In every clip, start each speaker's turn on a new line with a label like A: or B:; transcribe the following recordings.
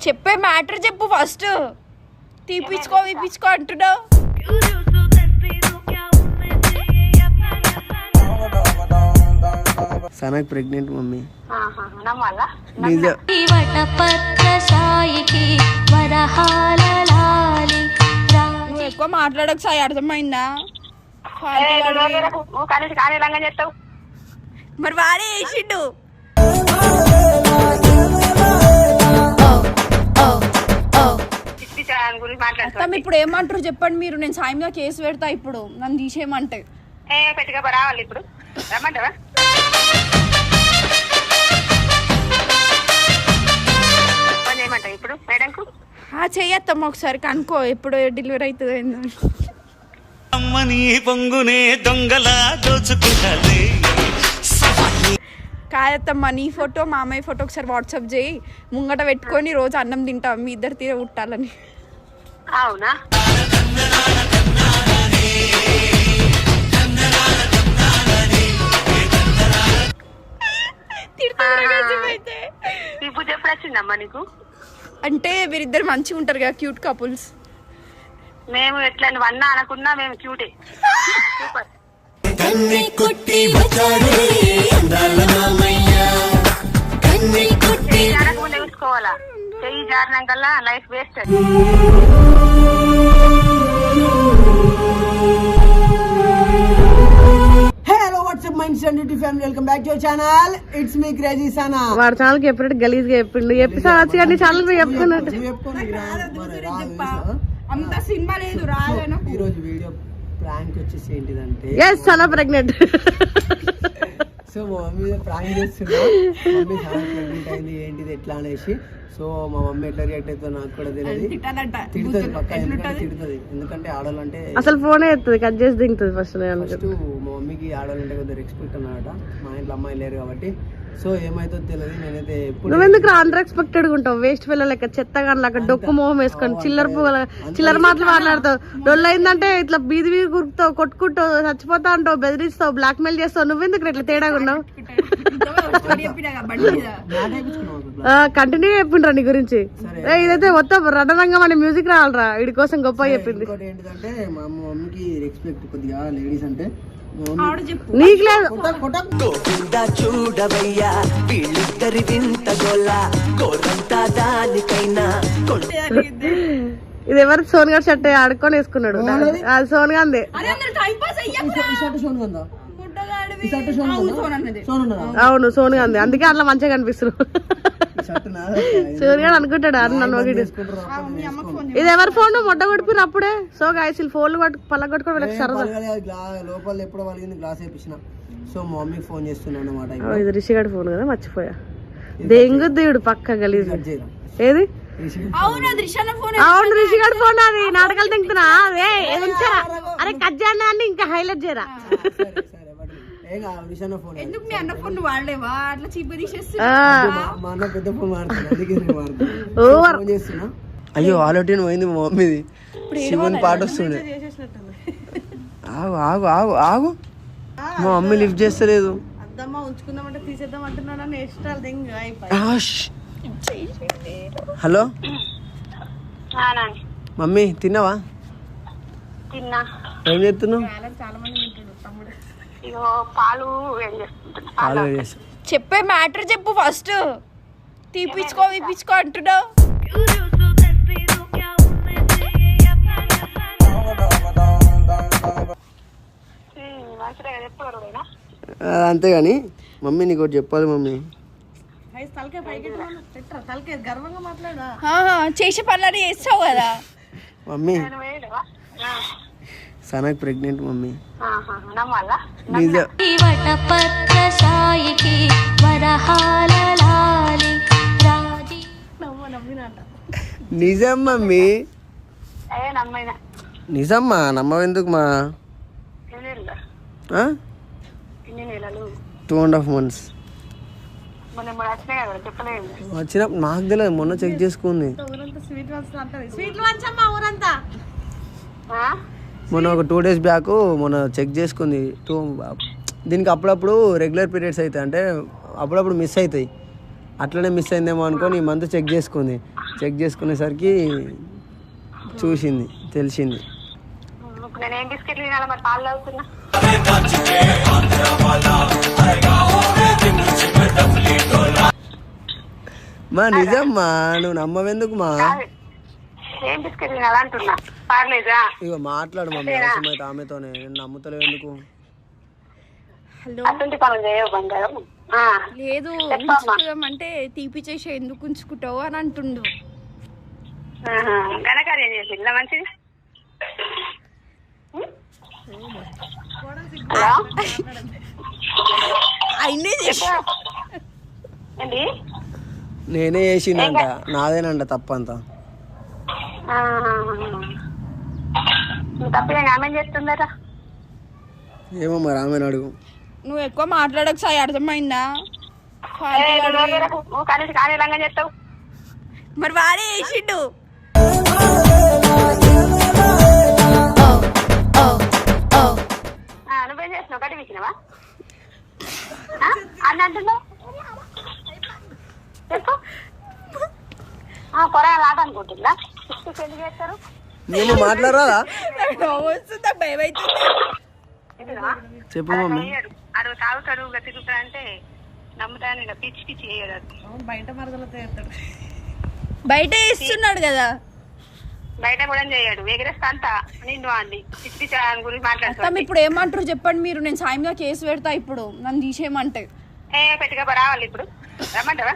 A: చెప్పే మ్యాటర్ చెప్పు ఫస్ట్. తీపిచ్చుకో విప్పించుకో అంటున్నావు.
B: Sunak pregnant mummy.
A: నువ్వు ఎక్కువ మాట్లాడకు సాయి, అర్థమైందా? మరి వాడే వేసిండు. ఇప్పుడు ఏమంటారు చెప్పండి మీరు. నేను సాయి మీద కేసు పెడతా ఇప్పుడు, నన్ను తీసేయమంటే.
C: రావాలి ఇప్పుడు రమ్మంటావా? ఇప్పుడు మేడంకు
A: చెయ్యత్తమ్మ ఒకసారి కనుక్కో ఎప్పుడు డెలివరీ అవుతుంది. కాదత్తమ్మ, నీ ఫోటో మామయ్య ఫోటో ఒకసారి వాట్సాప్ చేయి. ముంగట పెట్టుకొని రోజు అన్నం తింటాం, మీ ఇద్దరు తీర ఉట్టాలని.
C: అవునా? ఇప్పుడు ఎప్పుడు వచ్చిందమ్మా నీకు?
A: అంటే వీరిద్దరు మంచిగా ఉంటారు కదా, క్యూట్ కపుల్స్.
C: మేము ఎట్లా అన్నా అనకున్నా మేము క్యూటే. సూపర్. ముందే చూసుకోవాలా, చెయ్యి జారినాం కల్లా లైఫ్ వేస్ట్.
D: వాడు ఛానల్ కి ఎప్పుడు గలీజ్ గా చెప్పిండు. ఎపిసోడ్ కానీ ఛానల్ చెప్పుకున్నట్టు.
A: అంత సినిమా లేదు రాలేను.
B: ఈ రోజు వీడియో ప్రాంక్ వచ్చేసి ఏంటిదంటే,
D: yes చాలా ప్రెగ్నెంట్.
B: సో మా మమ్మీ ప్రాంక్ చేస్తున్నా, మమ్మీ చాలా ప్రెగ్నెంట్ అయింది ఏంటిది ఎట్లా అనేసి. సో మా మమ్మీ ఎట్లా రియాక్ట్ అవుతుందో నాకు కూడా తెలియదు. తిడుతుంది పక్క, తిడుతుంది. ఎందుకంటే ఆడాలంటే
D: అసలు ఫోనే ఎత్తుంది, కట్ చేసి దింగుతుంది ఫస్ట్.
B: ఫస్ట్ మా మమ్మీకి ఆడాలంటే కొద్దిగా రెస్పెక్ట్ అన్నమాట. మా ఇంట్లో అమ్మాయి లేరు కాబట్టి. సో ఏమైతుందో తెలియదు. నేనైతే
D: నువ్వెందుకు అన్ఎక్స్పెక్టెడ్ గా ఉంటావు? వేస్ట్ పిల్లలు లెక్క, చెత్తగా లెక్క, డొక్కు మొహం వేసుకొని చిల్లర మాటలు మాట్లాడతావు. డొల్లు అయిందంటే ఇట్లా బీది బీది కురుకుతావు, కొట్టుకుంటావు, చచ్చిపోతా అంటావు, బెదిరిస్తావు, బ్లాక్ మెయిల్ చేస్తావు. నువ్వెందుకు ఇట్లా తేడాగా ఉన్నావు? కంటిన్యూ చెప్పిండ్రా నీ గురించి. ఇదైతే మొత్తం రణరంగం అనే మ్యూజిక్ రావాలరా, వీడి కోసం గొప్ప చెప్పింది.
B: ఏంటంటే మా మమ్మీకి రెస్పెక్ట్ కొద్దిగా, లేడీస్ అంటే
D: నీకు లేదు. ఇది ఎవరు సోన్ గారు షర్ట్ ఆడుకొని వేసుకున్నాడు. అది సోన్ గాందే. అవును సోన్ గాందే, అందుకే అట్లా మంచిగా కనిపిస్తున్నాడు. సోన్ గారు అనుకుంటాడు నన్ను. ఇది ఎవరి ఫోన్ మొట్ట కొట్టిపోయిన అప్పుడే. సో గాయస్ ఫోన్లు పళ్ళ కొట్టుకొని వీళ్ళకి సరదా.
B: లోపల ఎప్పుడో వాళ్ళకి గ్లాస్ వేపించిన. సో మా మమ్మీకి ఫోన్ చేస్తున్నాను అనమాట.
D: ఇది రిషిగాడి ఫోన్ కదా, మర్చిపోయా. దెంగుద్దుడు పక్క గలీజ్. ఏది? అవును రిషిగాడి ఫోన్. అది నాటకాలు తింటున్నా. అరే కట్ చేయనా అని ఇంకా హైలైట్ చేయరా.
B: అయ్యో ఆలోటి పోయింది మా మమ్మీది. శివుని పాట వస్తుండే. ఆగు ఆగు ఆగు ఆగు, మా మమ్మీ లిఫ్ట్ చేస్తలేదు. హలో మమ్మీ, తిన్నావా? ఏం చేస్తున్నావు?
C: పాలు
A: చెప్పే మ్యాటర్ చెప్పు ఫస్ట్. తీపిచ్చుకో విప్పించుకో అంటున్నావు.
B: అంతేగాని మమ్మీ నీకు ఒకటి చెప్పాలి మమ్మీ.
A: చేసే పనులని చేస్తావు కదా
B: మమ్మీ. సనక్ ప్రెగ్నెంట్ మమ్మీ. నిజం మమ్మీ, నిజమ్మా. నమ్మవెందుకు మా? 2.5 months వచ్చిన నాకు తెలియదు. మొన్న చెక్ చేసుకుంది. మొన్న ఒక 2 days బ్యాక్ మొన్న చెక్ చేసుకుంది. దీనికి అప్పుడప్పుడు రెగ్యులర్ పీరియడ్స్ అవుతాయి, అంటే అప్పుడప్పుడు మిస్ అవుతాయి. అట్లనే మిస్ అయిందేమో అనుకొని ఈ మంత్ చెక్ చేసుకుంది. చెక్ చేసుకునేసరికి చూసింది, తెలిసింది.
C: ఇప్పుడు నేను ఏం బిస్కెట్లు తినాలి మరి? పాలు తాగుతున్నా.
B: మా నిజమ్మా, నువ్వు నమ్మవెందుకు మా?
C: ఏం బిస్కెట్ తినాలంటున్నా. పార్లేదా?
B: ఇక మాట్లాడు మమ్మీ, అవసరమైతే ఆమెతోనే. నేను నమ్ముతలేవు ఎందుకు?
A: హలో
C: అటువంటి పనులు చేయవు బంగారం.
A: లేదు, ఉంచుకుందామంటే తీపి చేసి ఎందుకు ఉంచుకుంటావు అని అంటుండు.
C: ఘనకార్యం చేసిందా మంచిది? హలో,
A: అయినే చేసి
C: ఏంటి?
B: నేనే చేసిందంట, నాదేనంట తప్పంతా.
C: తప్పేం ఆమె చేస్తుందట.
B: ఏమో మరి ఆమెను అడుగు.
A: నువ్వు ఎక్కువ మాట్లాడక సాయి, అర్థమైందా?
C: కలిసి కానీ రంగం చేస్తావు.
A: మరి వాడే వేసిండు.
C: నువ్వేం చేస్తున్నావు? గడ్డి వీకినవా అని అంటున్నావు? చెప్పు. పొరగాలు ఆట అనుకుంటుందా? ఎందుకు చేస్తారు?
B: మేము మాట్లాడరా?
A: భయం అవుతుంది.
B: చెప్పు మమ్మీ.
C: అడుగు తాగుతాడు తిరుగుతాడు అంటే నమ్ముతాను. ఇలా పిచ్చి పిచ్చి చేయడు.
A: బయట వేస్తున్నాడు కదా,
C: బయట కూడా చేయడు. ఎగరేస్తా అంతా నిండు అండి పిచ్చి పిచ్చి గురించి మాట్లాడతాం.
A: ఇప్పుడు ఏమంటారు చెప్పండి మీరు? నేను సాయంగా కేసు పెడతా ఇప్పుడు, నన్ను తీసేయమంటే.
C: పెట్టుగా రావాలి ఇప్పుడు. రమ్మంటావా?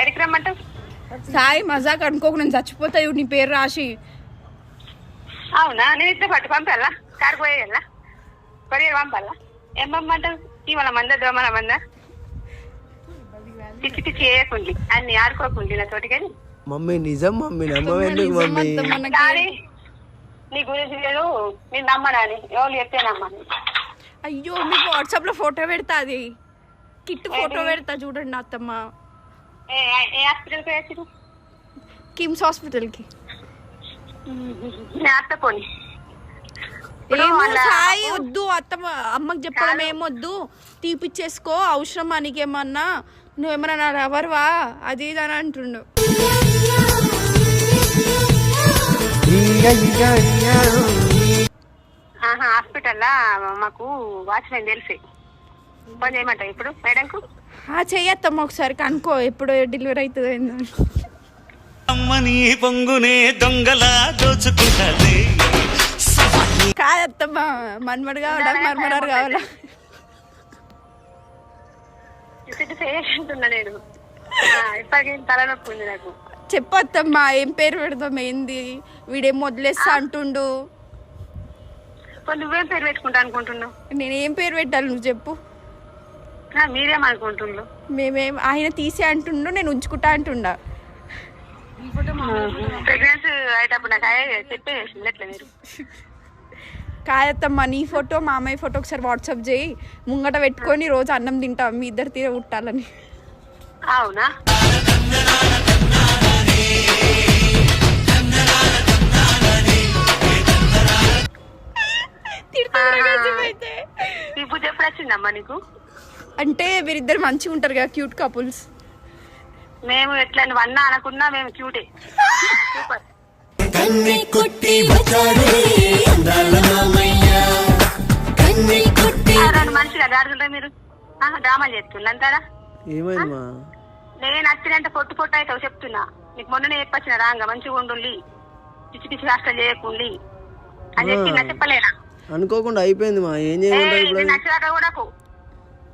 C: ఎడికి రమ్మంటావు?
A: సాయి మజాక్ అనుకోకు, నేను చచ్చిపోతాయి నీ పేరు రాసి.
C: అవునా? నేను ఇద్దరు పట్టు పంపాలా? కారు పోయేయాలా? కొరియర్ పంపాలా? ఏం పంపమంటావు? ఇవాళ మంద దోమల మంద పిచ్చి పిచ్చి చేయకుండి అన్ని ఆడుకోకుండి నా తోటి. కానీ
B: మమ్మీ నిజం మమ్మీ, నమ్మవెందుకు మమ్మీ?
C: కానీ నీ గురించి నేను నేను నమ్మనాని ఎవరు చెప్తే నమ్మని.
A: అయ్యో, మీకు వాట్సాప్ లో ఫోటో పెడతా, అది కిట్ ఫోటో పెడతా చూడండి అత్తమ్మ.
C: ఏ హాస్పిటల్ కి వచ్చి?
A: కిమ్స్ హాస్పిటల్ కి.
C: అత్త పోనీ.
A: ఏమో సాయి వద్దు, అత్తమ్మ అమ్మకి చెప్పడం ఏమొద్దు, తీపిచ్చేసుకో, అవసరం నీకేమన్నా, నువ్వేమన్నా నా రవర్వా అది ఇది అని అంటుండు.
C: హాస్పిటల్లా మాకు వాచ్మెన్ తెలిసి పని చేయమంటావు ఇప్పుడు మేడంకు?
A: చెయ్యత్తమ్మ ఒకసారి కనుక్కో ఎప్పుడు డెలివరీ అవుతుంది.
E: అమ్మని పొంగునే దొంగలా దోచుకుంటది.
A: కాదత్తమ్మ, మన్మడు కావాలా మర్మడారు కావాలా?
C: చేస్తుంటున్నా నేను. ఇప్పటికీ తలనొప్పి ఉంది నాకు.
A: చెప్పత్తమ్మా, ఏం పేరు పెడదాం? ఏంది వీడేం వదిలేస్తా అంటుండు.
C: నువ్వేం పేరు పెట్టుకుంటా అనుకుంటున్నావు?
A: నేనేం పేరు పెట్టాలి నువ్వు చెప్పు.
C: మీరేమనుకుంటున్నావు?
A: మేమేం, ఆయన తీసే అంటుండు, నేను ఉంచుకుంటా అంటుండా.
C: ప్రెగ్నెన్సీ అయ్యేటప్పుడు నాకు చెప్పేసి ఎట్లా మీరు?
A: కాదత్తమ్మా, నీ ఫోటో మా అమ్మాయి ఫోటో ఒకసారి వాట్సాప్ చేయి, ముంగట పెట్టుకొని రోజు అన్నం తింటాం, మీ ఇద్దరు తీర ఉట్టాలని.
C: అవునా? ఇప్పుడు ఎప్పుడు వచ్చిందమ్మా నీకు?
A: అంటే వీరిద్దరు మంచిగా ఉంటారు కదా, క్యూట్ కపుల్స్.
C: మేము ఎట్లా అన్నా అనుకున్నా మేము క్యూటే. సూపర్. మనిషిగా దాడుతుంటే మీరు డ్రామాలు చేస్తున్నా అంటారా?
B: ఏమైందమ్మా?
C: నేను నచ్చినంత పొట్టు పొట్టు అవుతావు చెప్తున్నా. నీకు మొన్ననే చెప్పొచ్చిన రాంగా మంచిగా ఉండుండి, పిచ్చి పిచ్చి కష్టాలు చేయకుండి అని చెప్పి చెప్పలేనా?
B: అనుకోకుండా అయిపోయింది మా, ఏం చేయమంటావు?
C: నచ్చదాకా కూడా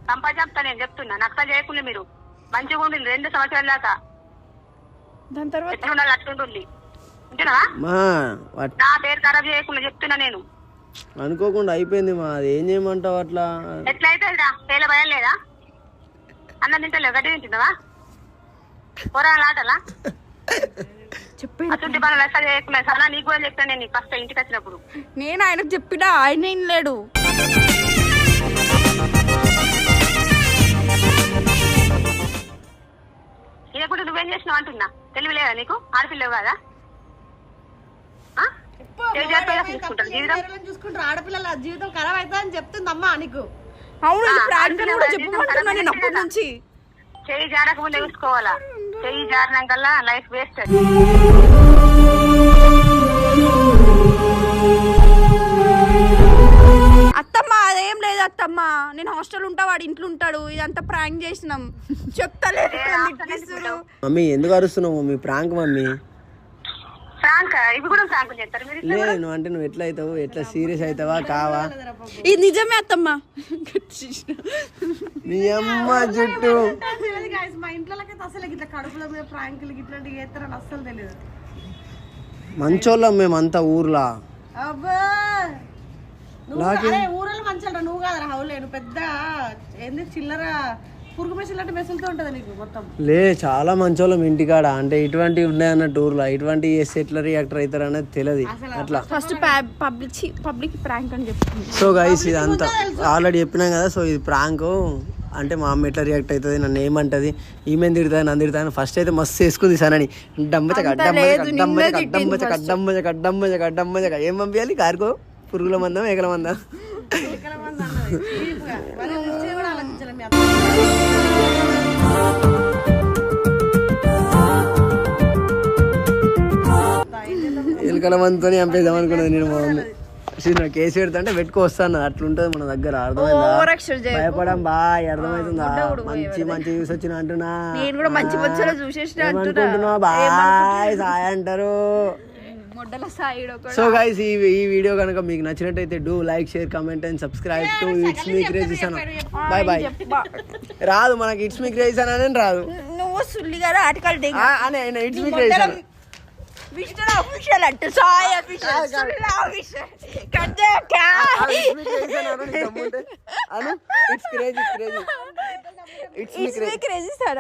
C: సంపాదించా నేను చెప్తున్నా. నక్సలు చేయకుండా మీరు మంచిగా ఉండి 2 సంవత్సరాల దాకా
A: దాని తర్వాత
C: ఎట్లా ఉండాలి అట్లుండి. ఉంటున్నావా? నా పేరు ఖరాబ్ చేయకుండా చెప్తున్నా నేను.
B: అనుకోకుండా అయిపోయింది మా, అది ఏం చేయమంటావు? అట్లా
C: ఎట్లా అవుతుందిరా? పేల భయం లేదా? అన్నం తింటలేవు, గడ్డి తింటున్నావా? పోరాలు ఆటలా
A: చెప్పి
C: అటువంటి పనులు అసలు చేయకుండా సలా నీకు కూడా చెప్తాను నేను ఫస్ట్ ఇంటికి వచ్చినప్పుడు.
A: నేను ఆయనకు చెప్పినా ఆయన ఏం లేడు.
C: ఇదప్పుడు నువ్వేం చేసినావు అంటున్నా. తెలివి లేదా నీకు? ఆడపిల్లవు కదా?
D: చూసుకుంటారు ఆడపిల్లల జీవితం ఖరాబ్ అవుతుంది అని చెప్తుంది అమ్మా నీకు.
A: అవును ప్రాంక్ అని కూడా చెప్పమంటున్నా నేను అప్పటి నుంచి.
C: చెయ్యి జారక ముందే చూసుకోవాలా, చెయ్యి జారినాకల్లా లైఫ్ వేస్ట్.
A: అత్తమ్మ అదేం లేదు అత్తమ్మ, నేను హాస్టల్ ఉంటా, వాడు ఇంట్లో ఉంటాడు, ఇదంతా ప్రాంక్ చేసినాం చెప్తలేదు.
B: మమ్మీ ఎందుకు అరుస్తున్నావు మమ్మీ? Prank mummy.
C: ఫ్రాంక్ ఇవి కూడా ఫ్రాంక్ చేస్తారు మీరు.
B: లేదు నువ్వు అంటే నువ్వు ఎట్లా అవుతావు, ఎట్లా సీరియస్ అవుతావా కావా?
A: ఇది నిజమే అత్తమ్మ.
B: నీ అమ్మ జుట్టు.
D: మా ఇంట్లో అసలు ఇట్లా కడుపుల మీద ప్రాంకులు ఇట్లాంటివి చేస్తారని అస్సలు తెలియదు.
B: మంచోళ్ళం మేమంతా ఊర్లా.
D: అబ్బా ఊరలో మంచిగా నువ్వు కాదు హౌలేను పెద్ద ఏంది చిల్లర పురుగు మెషిన్ మెసులుతూ ఉంటది నీకు మొత్తం. లే
B: చాలా మంచోళ్ళం ఇంటికాడ, అంటే ఇటువంటివి ఉన్నాయన్న టూర్లో ఇటువంటి ఎట్లా రియాక్టర్ అవుతారు అనేది తెలియదు అట్లా.
A: ఫస్ట్ పబ్లిక్ ప్రాంక్ అని చెప్తుంది.
B: సో గైస్ ఇదంతా ఆల్రెడీ చెప్పినాం కదా. సో ఇది ప్రాంక్ అంటే మా అమ్మ ఎట్లా రియాక్ట్ అవుతుంది, నన్ను ఏమంటది, ఈమె తిడుతుంది నన్ను తిడుతుంది. ఫస్ట్ అయితే మస్తు వేసుకుంది సానని ఏం పంపించాలి కార్కో, పురుగుల మందం ఏకల మందం. ఎలుకల మందుతో చంపేద్దాం అనుకున్నది నేను. మా మమ్మీ కేసు పెడతా అంటే పెట్టుకు వస్తాను, అట్లుంటది మన దగ్గర. అర్థమైందా? భయపడం బాయ్, అర్థమవుతుందా? మంచి మంచి చూసి వచ్చిన అంటున్నా, ఏమనుకుంటున్నా బాయ్ సాయ్ అంటారు. సో గైస్ ఈ వీడియో కనుక మీకు నచ్చినట్టయితే do like share comment and subscribe to it's me crazy Sana. Bye bye. రాదు మనకి ఇట్స్ మీ క్రేజీ సన అని రాదు.
A: నువ్వు సుల్లిగారు article
B: it's me crazy Sana
A: mister official అంటే సాయ్ ఆఫీషియల్ సుల్లా ఆఫీషియల్ కదే క్యా
B: it's crazy
A: it's me crazy Sana.